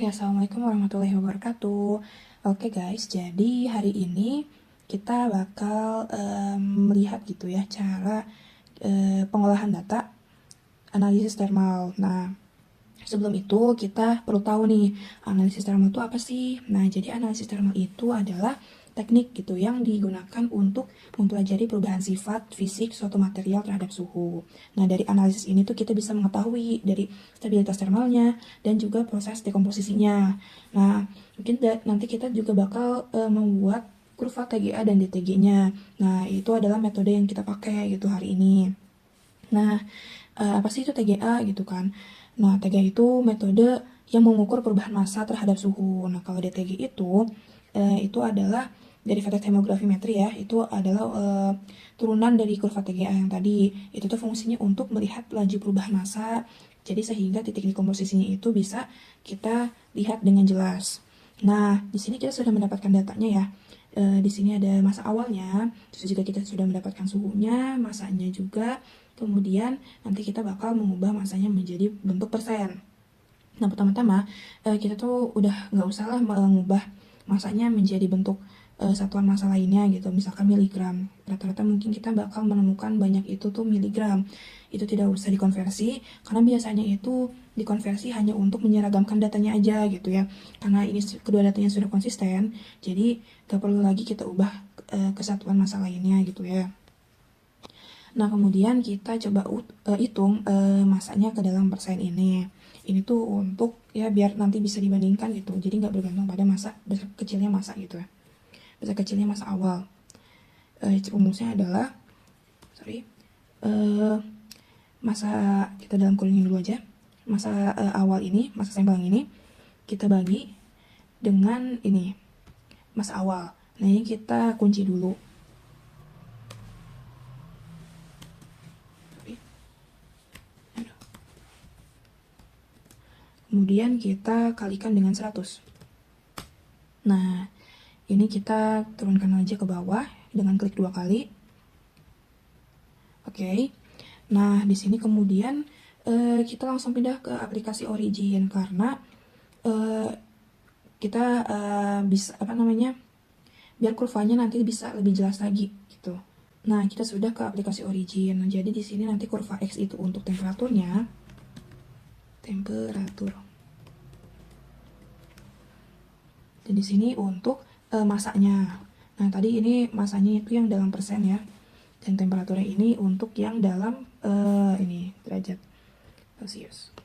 Assalamualaikum warahmatullahi wabarakatuh. Oke guys, jadi hari ini kita bakal melihat gitu ya cara pengolahan data analisis thermal. Nah, sebelum itu kita perlu tahu nih, analisis thermal itu apa sih? Nah, jadi analisis thermal itu adalah teknik gitu yang digunakan untuk mempelajari perubahan sifat fisik suatu material terhadap suhu. Nah, dari analisis ini tuh kita bisa mengetahui dari stabilitas thermalnya dan juga proses dekomposisinya. Nah, mungkin nanti kita juga bakal membuat kurva TGA dan DTG-nya. Nah, itu adalah metode yang kita pakai gitu hari ini. Nah, apa sih itu TGA gitu kan? Nah, TGA itu metode yang mengukur perubahan massa terhadap suhu. Nah, kalau DTG itu adalah derivatif hemografimetri ya. Itu adalah turunan dari kurva TGA yang tadi. Itu tuh fungsinya untuk melihat laju perubahan massa. Jadi sehingga titik dekomposisinya itu bisa kita lihat dengan jelas. Nah, di sini kita sudah mendapatkan datanya ya. Di sini ada masa awalnya, terus juga kita sudah mendapatkan suhunya, masanya juga. Kemudian nanti kita bakal mengubah masanya menjadi bentuk persen. Nah, pertama-tama kita tuh udah nggak usah lah mengubah masanya menjadi bentuk satuan massa lainnya gitu, misalkan miligram. Rata-rata mungkin kita bakal menemukan banyak itu tuh miligram. Itu tidak usah dikonversi, karena biasanya itu dikonversi hanya untuk menyeragamkan datanya aja gitu ya. Karena ini kedua datanya sudah konsisten, jadi gak perlu lagi kita ubah ke satuan massa lainnya gitu ya. Nah, kemudian kita coba hitung masanya ke dalam persen ini. Ini tuh untuk ya biar nanti bisa dibandingkan gitu. Jadi nggak bergantung pada masa besar kecilnya masa gitu ya. Besar kecilnya masa awal. Rumusnya adalah masa kita dalam kurung ini dulu aja. Masa awal ini, masa sampel ini kita bagi dengan ini masa awal. Nah, ini kita kunci dulu. Kemudian kita kalikan dengan 100. Nah, ini kita turunkan aja ke bawah dengan klik 2 kali. Oke. Nah, di sini kemudian kita langsung pindah ke aplikasi Origin karena kita bisa biar kurvanya nanti bisa lebih jelas lagi gitu. Nah, kita sudah ke aplikasi Origin. Jadi di sini nanti kurva X itu untuk temperatur. Dan di sini untuk masanya. Nah, tadi ini masanya itu yang dalam persen ya. Dan temperaturnya ini untuk yang dalam ini derajat Celcius.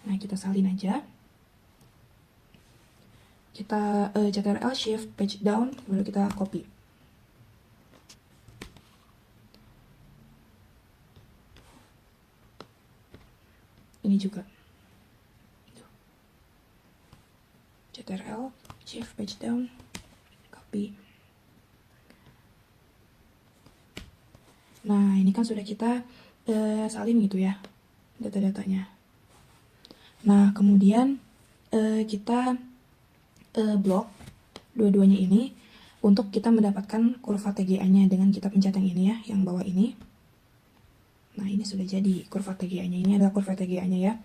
Nah, kita salin aja. Kita Ctrl Shift page down, baru kita copy. Ini juga. Ctrl Shift page down, copy. Nah, ini kan sudah kita salin gitu ya data-datanya. Nah, kemudian kita blok dua-duanya ini untuk kita mendapatkan kurva TGA-nya dengan kita pencet yang ini ya, yang bawah ini. Nah, ini sudah jadi kurva TGA-nya. Ini adalah kurva TGA-nya ya.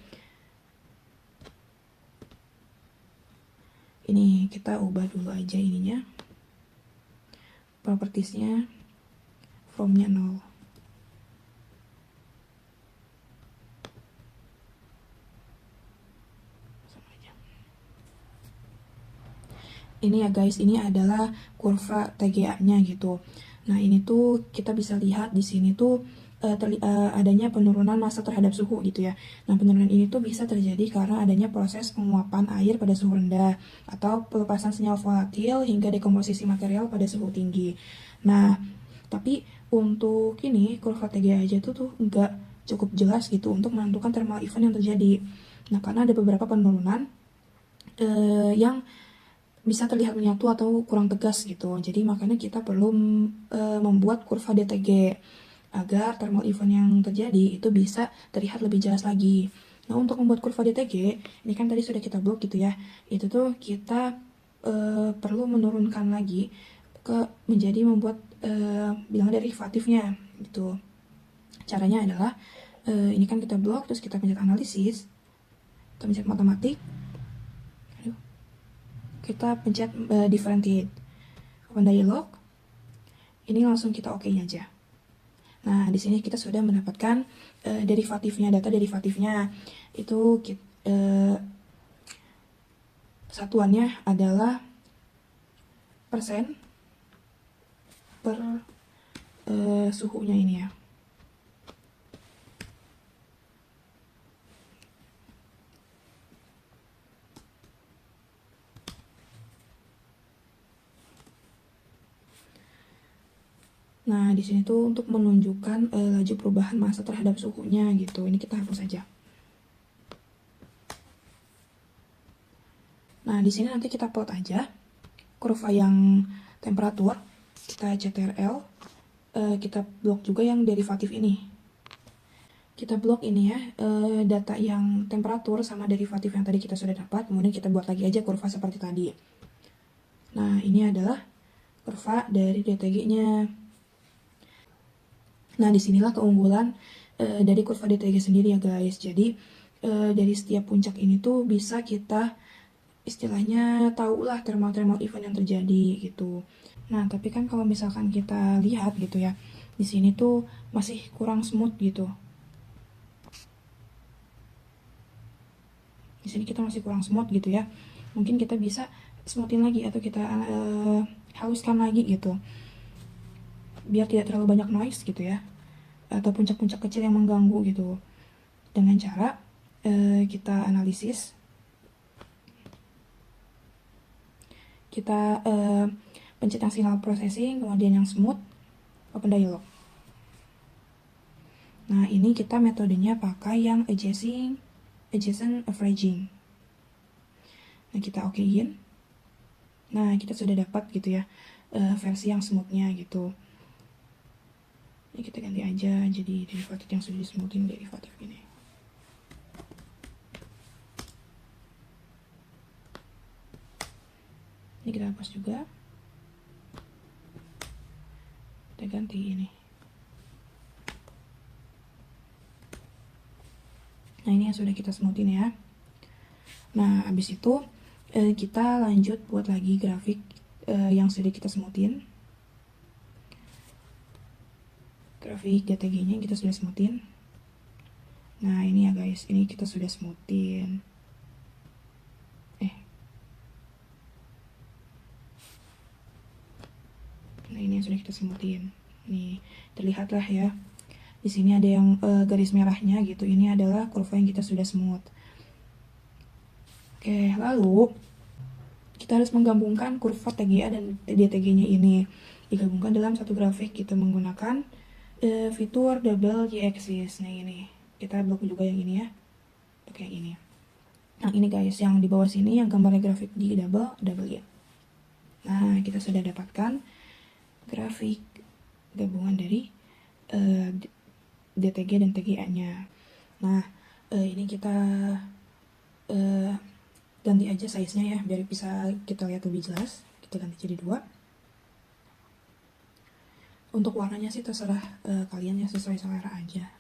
Ini kita ubah dulu aja ininya. Propertiesnya from-nya 0. Ini ya guys, ini adalah kurva TGA-nya gitu. Nah, ini tuh kita bisa lihat di sini tuh adanya penurunan massa terhadap suhu gitu ya. Nah, penurunan ini tuh bisa terjadi karena adanya proses penguapan air pada suhu rendah atau pelepasan senyawa volatil hingga dekomposisi material pada suhu tinggi. Nah, tapi untuk ini kurva TGA aja tuh nggak cukup jelas gitu untuk menentukan thermal event yang terjadi. Nah, karena ada beberapa penurunan yang bisa terlihat menyatu atau kurang tegas gitu. Jadi makanya kita perlu membuat kurva DTG agar thermal event yang terjadi itu bisa terlihat lebih jelas lagi. Nah, untuk membuat kurva DTG, ini kan tadi sudah kita blok gitu ya. Itu tuh kita perlu menurunkan lagi menjadi membuat bilang derivatifnya gitu. Caranya adalah ini kan kita blok, terus kita pencet analisis, kita pencet matematik, kita pencet differentiate, open dialog, ini langsung kita oke aja. Nah, di sini kita sudah mendapatkan derivatifnya, data derivatifnya. Itu satuannya adalah persen per suhunya ini ya. Nah, di sini tuh untuk menunjukkan laju perubahan massa terhadap suhunya gitu. Ini kita hapus saja. Nah, di sini nanti kita plot aja kurva yang temperatur, kita CTRL, kita blok juga yang derivatif ini. Kita blok ini ya, data yang temperatur sama derivatif yang tadi kita sudah dapat, kemudian kita buat lagi aja kurva seperti tadi. Nah, ini adalah kurva dari DTG-nya. Nah, disinilah keunggulan dari kurva DTG sendiri ya guys. Jadi, dari setiap puncak ini tuh bisa kita istilahnya tahulah thermal event yang terjadi gitu. Nah, tapi kan kalau misalkan kita lihat gitu ya, di sini tuh masih kurang smooth gitu. Di sini kita masih kurang smooth gitu ya. Mungkin kita bisa smoothin lagi atau kita haluskan lagi gitu. Biar tidak terlalu banyak noise gitu ya. Atau puncak-puncak kecil yang mengganggu gitu. Dengan cara kita analisis, kita pencet yang signal processing, kemudian yang smooth, open dialog. Nah, ini kita metodenya pakai yang adjacent averaging. Nah, kita okein. Nah, kita sudah dapat gitu ya versi yang smoothnya gitu. Ini kita ganti aja jadi derivatif yang sudah dismoothin, derivatif ini. Ini kita hapus juga. Kita ganti ini. Nah, ini yang sudah kita smoothin ya. Nah, habis itu kita lanjut buat lagi grafik yang sudah kita smoothin. Grafik DTG-nya kita sudah smoothin. Nah, ini ya guys, ini kita sudah smoothin. Nah, ini yang sudah kita smoothin. Nih, terlihatlah ya. Di sini ada yang garis merahnya gitu. Ini adalah kurva yang kita sudah smooth. Oke, lalu kita harus menggabungkan kurva TGA dan DTG-nya ini. Digabungkan dalam satu grafik. Kita menggunakan fitur double y-axis. Nah, ini. Kita blok juga yang ini ya. Pakai yang ini. Nah, ini guys, yang di bawah sini yang gambarnya grafik di double y. Nah, kita sudah dapatkan grafik gabungan dari DTG dan TGA-nya. Nah, ini kita ganti aja size-nya ya, biar bisa kita lihat lebih jelas. Kita ganti jadi 2. Untuk warnanya sih terserah kalian ya, sesuai selera aja.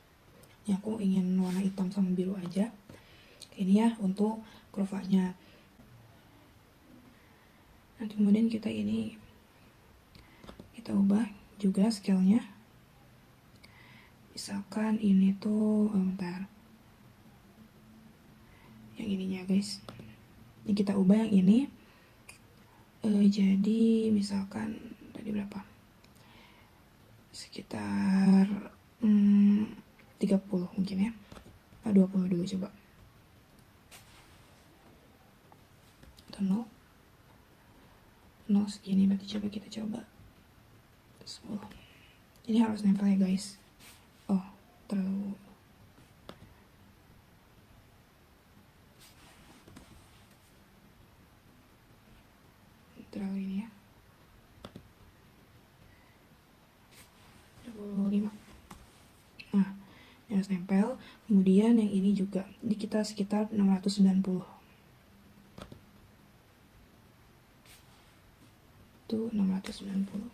Ya, aku ingin warna hitam sama biru aja. Ini ya untuk kurvanya. Nanti kemudian kita ubah juga scale-nya. Misalkan ini tuh bentar. Yang ininya guys. Ini kita ubah yang ini. Jadi misalkan tadi berapa? Sekitar 30 mungkin ya. 20 dulu coba. Atau 0 segini, berarti coba kita coba 10. Ini harus nempel ya guys. Oh, terlalu ini ya. 25. Nah, ini harus nempel. Kemudian yang ini juga. Ini kita sekitar 690. Itu 690.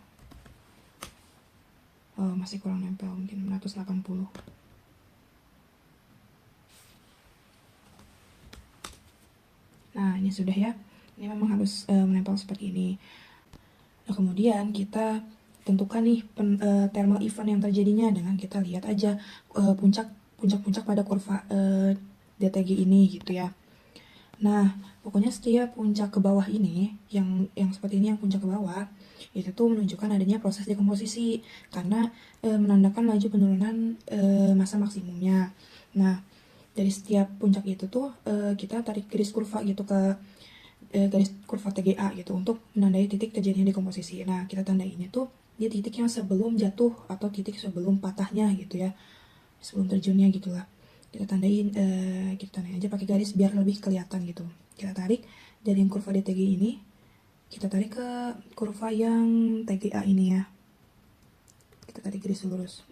masih kurang nempel, mungkin 180. Nah, ini sudah ya. Ini memang harus menempel seperti ini. Nah, kemudian kita tentukan nih thermal event yang terjadinya dengan kita lihat aja puncak-puncak pada kurva DTG ini gitu ya. Nah, pokoknya setiap puncak ke bawah ini, yang seperti ini, yang puncak ke bawah, itu tuh menunjukkan adanya proses dekomposisi karena menandakan laju penurunan masa maksimumnya. Nah, dari setiap puncak itu tuh kita tarik garis kurva gitu ke garis kurva TGA gitu untuk menandai titik terjadinya dekomposisi. Nah, kita tandainnya tuh di titik yang sebelum jatuh atau titik sebelum patahnya gitu ya, sebelum terjunnya gitulah. Kita tandain aja pakai garis biar lebih kelihatan gitu. Kita tarik dari yang kurva DTG ini, kita tarik ke kurva yang TGA ini ya. Kita tarik garis lurus.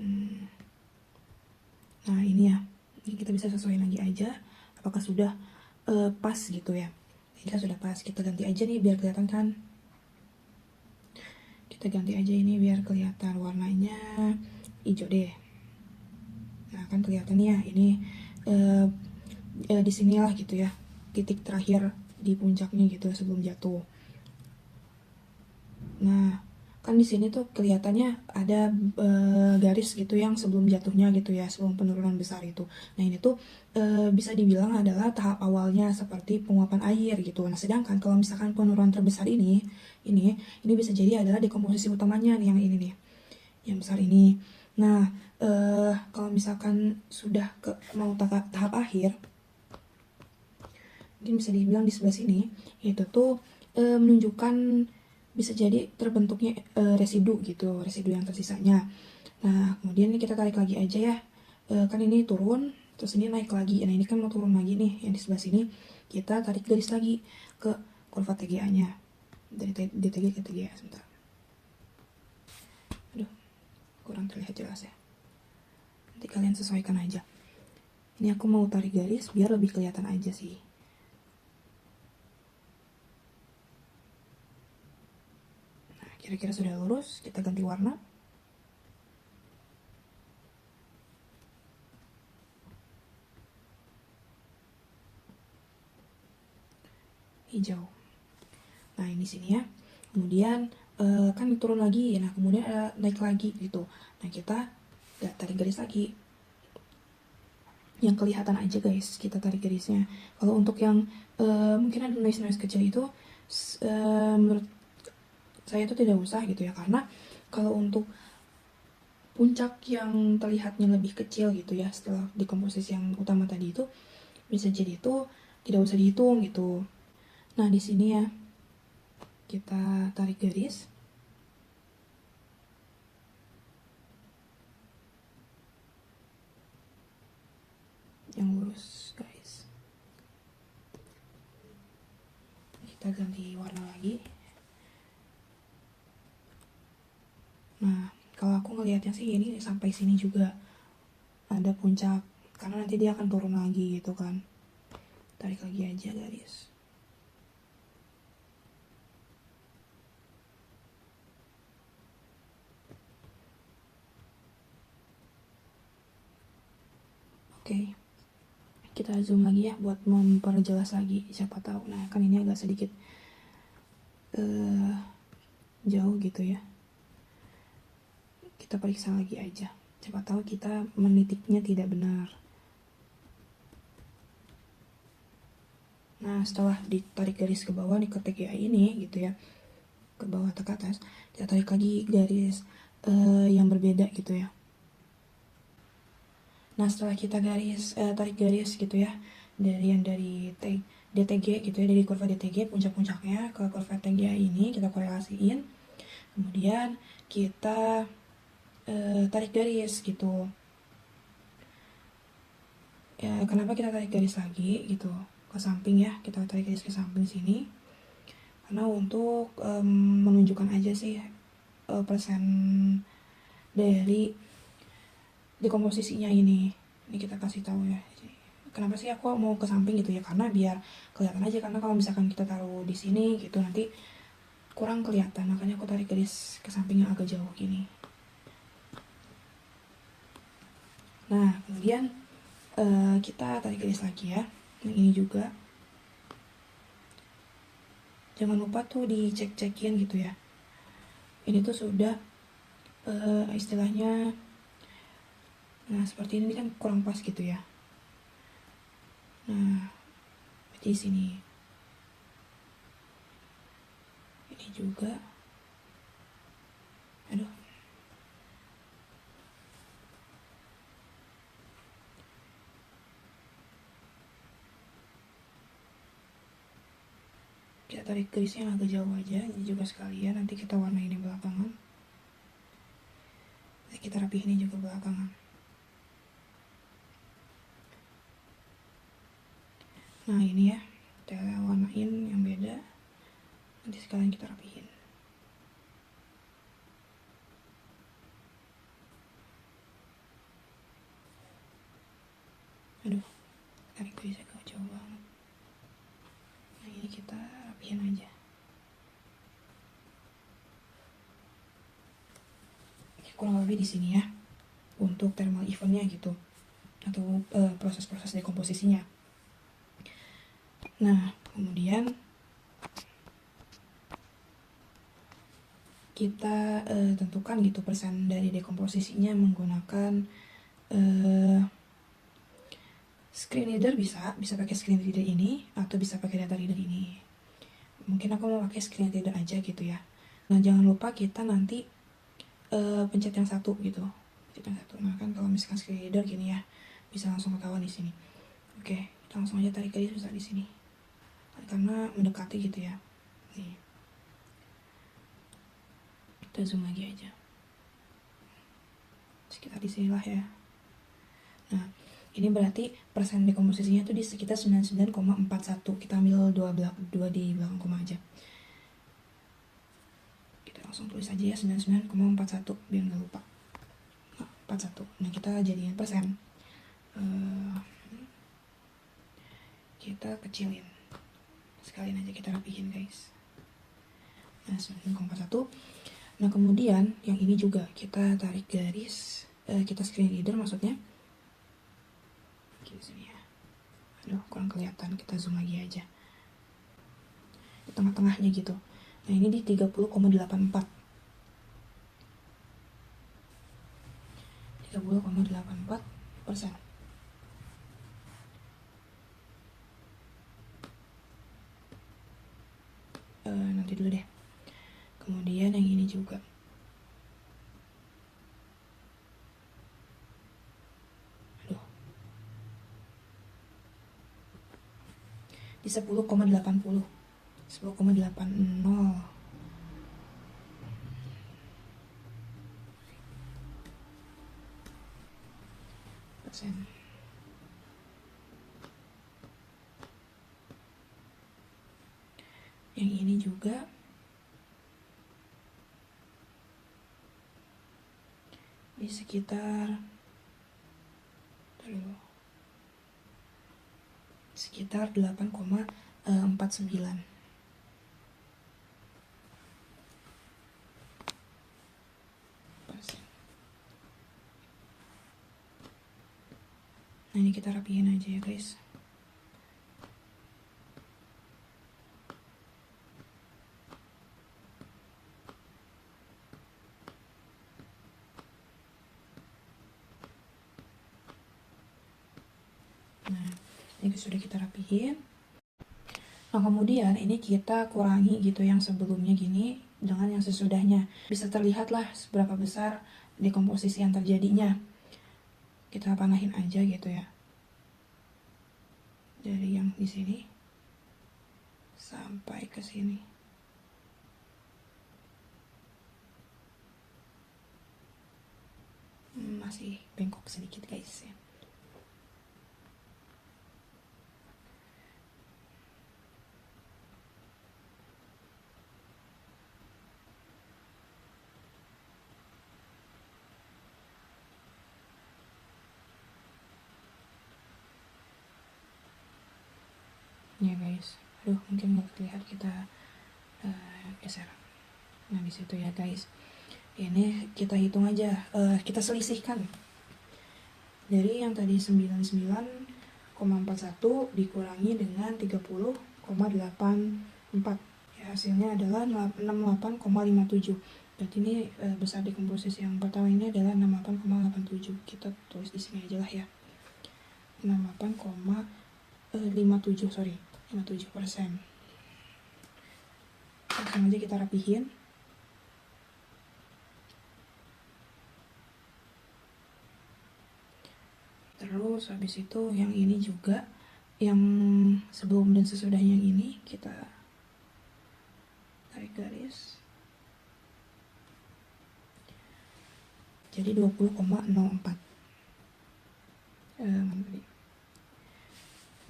Nah, ini ya. Ini kita bisa sesuaiin lagi aja apakah sudah pas gitu ya. Jika sudah pas, kita ganti aja nih biar kelihatan kan. Kita ganti aja ini biar kelihatan warnanya hijau deh. Nah, kan kelihatan ya ini di sinilah gitu ya titik terakhir di puncaknya gitu sebelum jatuh. Nah, kan di sini tuh kelihatannya ada garis gitu yang sebelum jatuhnya gitu ya, sebelum penurunan besar itu. Nah, ini tuh bisa dibilang adalah tahap awalnya seperti penguapan air gitu. Nah, sedangkan kalau misalkan penurunan terbesar ini bisa jadi adalah dekomposisi utamanya nih, yang ini nih, yang besar ini. Nah, kalau misalkan sudah mau tahap akhir, mungkin bisa dibilang di sebelah sini, itu tuh menunjukkan bisa jadi terbentuknya residu gitu, residu yang tersisanya. Nah, kemudian ini kita tarik lagi aja ya. Kan ini turun, terus ini naik lagi. Nah, ini kan mau turun lagi nih, yang di sebelah sini. Kita tarik garis lagi ke kurva TGA-nya. Dari DTG ke TGA, sebentar. Aduh, kurang terlihat jelas ya. Nanti kalian sesuaikan aja. Ini aku mau tarik garis biar lebih kelihatan aja sih. Kira-kira sudah lurus, kita ganti warna. Hijau. Nah, ini sini ya. Kemudian kan turun lagi, nah kemudian naik lagi gitu. Nah, kita tarik garis lagi. Yang kelihatan aja guys, kita tarik garisnya. Kalau untuk yang mungkin ada noise kecil itu, menurut saya itu tidak usah gitu ya, karena kalau untuk puncak yang terlihatnya lebih kecil gitu ya setelah dekomposisi yang utama tadi itu, bisa jadi itu tidak usah dihitung gitu. Nah, di sini ya kita tarik garis. Yang lurus guys. Kita ganti warna lagi. Nah, kalau aku ngelihatnya sih ini sampai sini juga ada puncak, karena nanti dia akan turun lagi gitu kan. Tarik lagi aja garis. Oke. Kita zoom lagi ya buat memperjelas lagi, siapa tahu. Nah, kan ini agak sedikit jauh gitu ya. Kita periksa lagi aja, siapa tahu kita menitiknya tidak benar. Nah, setelah ditarik garis ke bawah nih ke TGA ini gitu ya, ke bawah atau ke atas, kita tarik lagi garis yang berbeda gitu ya. Nah, setelah kita tarik garis gitu ya, dari DTG gitu ya, dari kurva DTG puncak-puncaknya ke kurva TGA ini kita korelasiin. Kemudian kita tarik garis gitu. Ya, kenapa kita tarik garis lagi gitu ke samping ya, kita tarik garis ke samping sini karena untuk menunjukkan aja sih persen dari dekomposisinya ini kita kasih tahu ya. Kenapa sih aku mau ke samping gitu ya, karena biar kelihatan aja, karena kalau misalkan kita taruh di sini gitu nanti kurang kelihatan, makanya aku tarik garis ke samping yang agak jauh gini. Nah, kemudian kita tarik garis lagi ya. Yang ini juga. Jangan lupa tuh dicek-cekin gitu ya. Ini tuh sudah istilahnya, nah seperti ini kan kurang pas gitu ya. Nah, di sini. Ini juga. Aduh. Kita tarik garisnya agak jauh aja, ini juga sekalian nanti kita warnain di belakangan. Nanti kita rapihin juga belakangan. Nah ini ya, kita warnain yang beda, nanti sekalian kita rapihin. Aduh, tarik garisnya agak jauh banget. Nah ini kita rapihin aja. Kurang lebih di sini ya untuk thermal eventnya gitu, atau proses-proses dekomposisinya. Nah kemudian kita tentukan gitu persen dari dekomposisinya menggunakan screen reader. Bisa pakai screen reader ini atau bisa pakai data reader ini. Mungkin aku mau pakai screen reader aja gitu ya. Nah jangan lupa kita nanti pencet yang satu gitu, pencet yang satu. Nah kan kalau misalkan screen reader gini ya, bisa langsung ketahuan di sini. Oke, kita langsung aja tarik garis bisa di sini, karena mendekati gitu ya. Nih, kita zoom lagi aja, sekitar di sinilah ya. Nah ini berarti persen dekomposisinya tuh di sekitar 99,41. Kita ambil 2 di belakang koma aja. Kita langsung tulis aja ya 99,41 biar nggak lupa. Nah, 41. Nah kita jadiin persen. Kita kecilin. Sekalian aja kita rapihin guys. Nah 99,41. Nah kemudian yang ini juga kita tarik garis. Kita screen reader maksudnya. Di sini ya. Aduh kurang kelihatan, kita zoom lagi aja di tengah-tengahnya gitu. Nah ini di 30,84. 30,84%. Nanti dulu deh. Kemudian yang ini juga. Aduh. Di 10,80. 10,80 persen. Yang ini juga di sekitar 8,49. Nah ini kita rapihin aja ya guys. Nah ini sudah kita rapihin. Nah kemudian ini kita kurangi gitu yang sebelumnya gini dengan yang sesudahnya. Bisa terlihat lah seberapa besar dekomposisi yang terjadinya. Kita panahin aja gitu ya. Dari yang di sini sampai ke sini. Masih bengkok sedikit guys ya. Ya guys, aduh mungkin nggak terlihat, kita geser. Nah di situ ya guys. Ini kita hitung aja, kita selisihkan Dari yang tadi 99,41 dikurangi dengan 30,84. Ya, hasilnya adalah 68,57. Berarti ini besar dekomposisi yang pertama ini adalah 68,87. Kita tulis di sini aja lah ya. 68,57, sorry, 57%. Langsung aja kita rapihin. Terus habis itu yang ini juga, yang sebelum dan sesudahnya yang ini kita tarik garis. Jadi 20,04.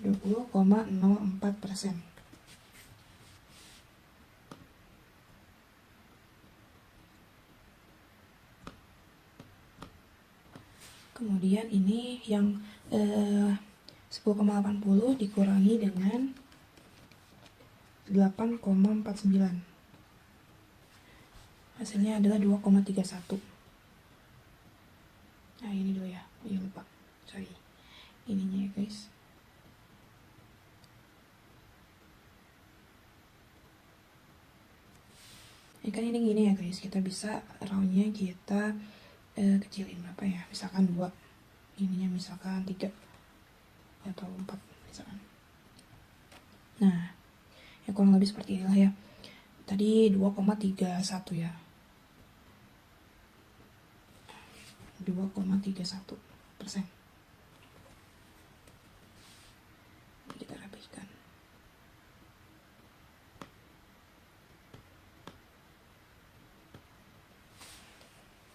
20,04%. Kemudian ini yang 10,80 dikurangi dengan 8,49. Hasilnya adalah 2,31. Nah, ini dulu ya. Lupa. Sorry. Ininya ya, guys. Kan ini gini ya, guys. Kita bisa roundnya kita kecilin berapa ya, misalkan 2, ininya misalkan 3 atau 4 misalkan. Nah, ya kurang lebih seperti inilah ya. Tadi 2,31 ya, 2,31%. Kita rapihkan.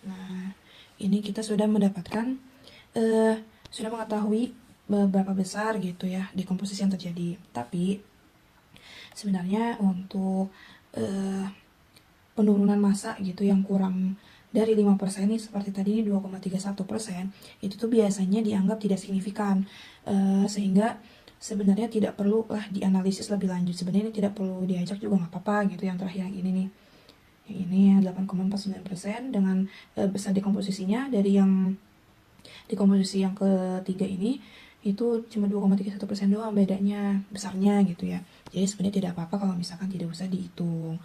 Nah, ini kita sudah mendapatkan, sudah mengetahui berapa besar gitu ya dekomposisi yang terjadi. Tapi sebenarnya untuk penurunan massa gitu yang kurang dari 5% ini seperti tadi ini 2,31%, itu tuh biasanya dianggap tidak signifikan, sehingga sebenarnya tidak perlu lah dianalisis lebih lanjut. Sebenarnya ini tidak perlu diajak juga nggak apa-apa gitu. Yang terakhir yang ini nih, ini 8,49% dengan besar dekomposisinya. Dari yang dekomposisi yang ketiga ini itu cuma 2,31% doang bedanya besarnya gitu ya. Jadi sebenarnya tidak apa-apa kalau misalkan tidak usah dihitung.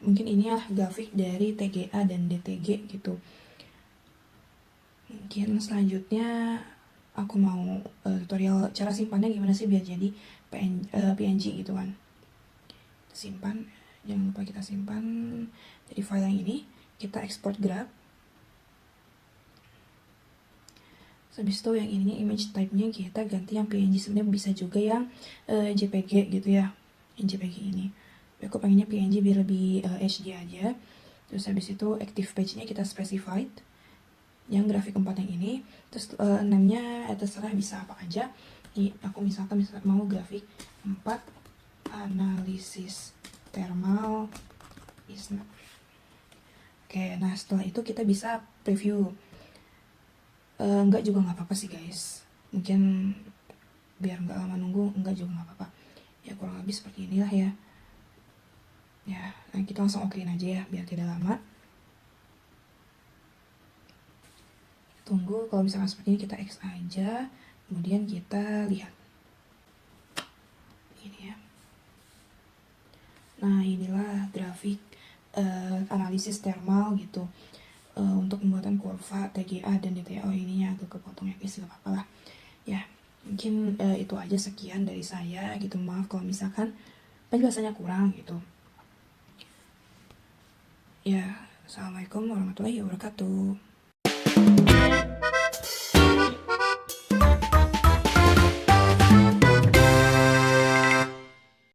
Mungkin ini adalah grafik dari TGA dan DTG gitu. Mungkin selanjutnya aku mau tutorial cara simpannya gimana sih biar jadi PNG gitu kan. Simpan, jangan lupa kita simpan jadi file yang ini, kita export graph. Habis itu yang ininya image type-nya kita ganti yang PNG, sebenarnya bisa juga yang JPG gitu ya, yang JPG ini. Aku pengennya PNG biar lebih HD aja. Terus habis itu active page-nya kita specified yang grafik 4 yang ini. Terus namanya terserah bisa apa aja. Ini aku misalkan mau grafik 4 analisis thermal ISNA. Oke, nah setelah itu kita bisa preview. Enggak juga nggak apa-apa sih guys, mungkin biar nggak lama nunggu, enggak juga nggak apa-apa ya, kurang lebih seperti inilah ya. Nah kita langsung okein aja ya biar tidak lama. Tunggu, kalau misalkan seperti ini kita X aja, kemudian kita lihat ini ya. Nah inilah grafik analisis thermal gitu, untuk pembuatan kurva TGA dan DTA. Ininya agak kepotong ya guys, gak apa-apa lah ya. Mungkin itu aja, sekian dari saya gitu. Maaf kalau misalkan penjelasannya kurang gitu ya. Assalamualaikum warahmatullahi wabarakatuh.